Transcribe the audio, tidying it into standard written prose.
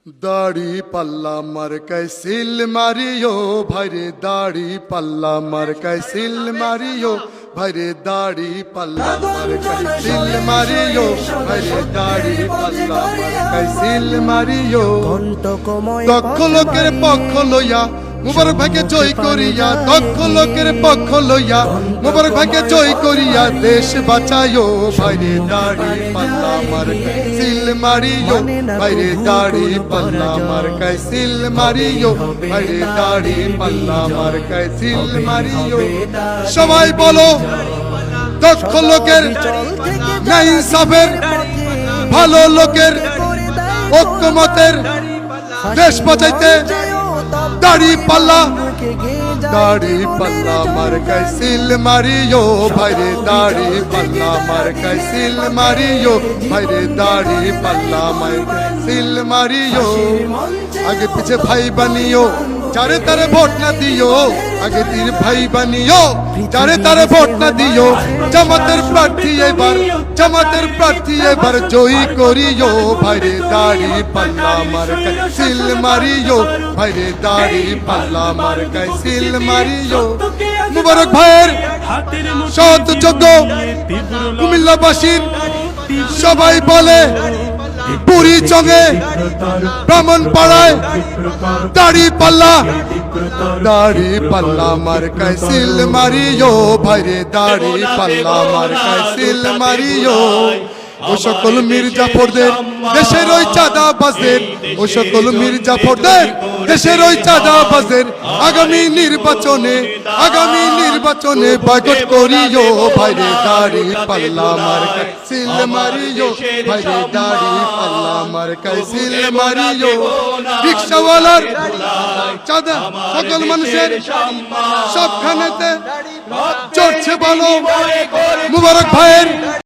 दाढ़ी पल्ला मर कैसिल मारियो भरे दाढ़ी पल्ला मर कैसिल मारियो भरे दाढ़ी पल्ला मर कैसिल मारियो भरे दाढ़ी पल्ला मर कैसिल मारियो दक्ष लोकेर पक्ष लइया मुबारक भाईके जय करिया दक्ष लोकेर पक्ष लइया मुबारक भाईके जय करिया देश बाँचायो भाईरे दाढ़ी पल्ला मर कैसिल मारियो भाईरे दाढ़ी पल्ला मर कैसिल मारियो भाईरे दाढ़ी पल्ला मर कैसिल मारियो सबाई बोलो दक्ष लोकेर न्याय इंसाफेर भालो लोकेर ঐক্যমতের देश বাঁচাইতে दाढ़ी पल्ला मर कैसिल मारियो भाईरे दाढ़ी पल्ला मर कैसिल मारियो भाईरे दाढ़ी पल्ला मर कैसिल मारियो आगे पीछे भाई बनियो चारे तारे वोट न दियो आगे तीर भाई बनियो चारे तारे वोट न दियो जमातेर प्रार्थी एबार जयी करियो भाईरे दाढ़ी पल्ला मर कैसिल मारियो भाईरे दाढ़ी पल्ला मर कैसिल मारियो मुबारक भाईर सत যোগ্য কুমিল্লাবাসীর সবাই বলে পুরী চঙে ব্রাহ্মণপাড়ায় দাড়ি পাল্লা মার कैसिल मारियो भाईरे दाढ़ी पल्ला मर कैसिल मारियो ও সকল মির্জাফরদের দেশের ওই চাঁদাবাজদের ও সকল মির্জাফরদের দেশের ওই চাঁদাবাজদের আগামী নির্বাচনে বয়কট করিও ভাইরে দাড়ি পাল্লা মার कैसिल মারিও ভাইরে দাড়ি পাল্লা মার कैसिल মারিও রিকশাওয়ালার চাঁদা সকল মানুষের সবখানেতে চড়ছে ভালো মুবারক ভাইয়ের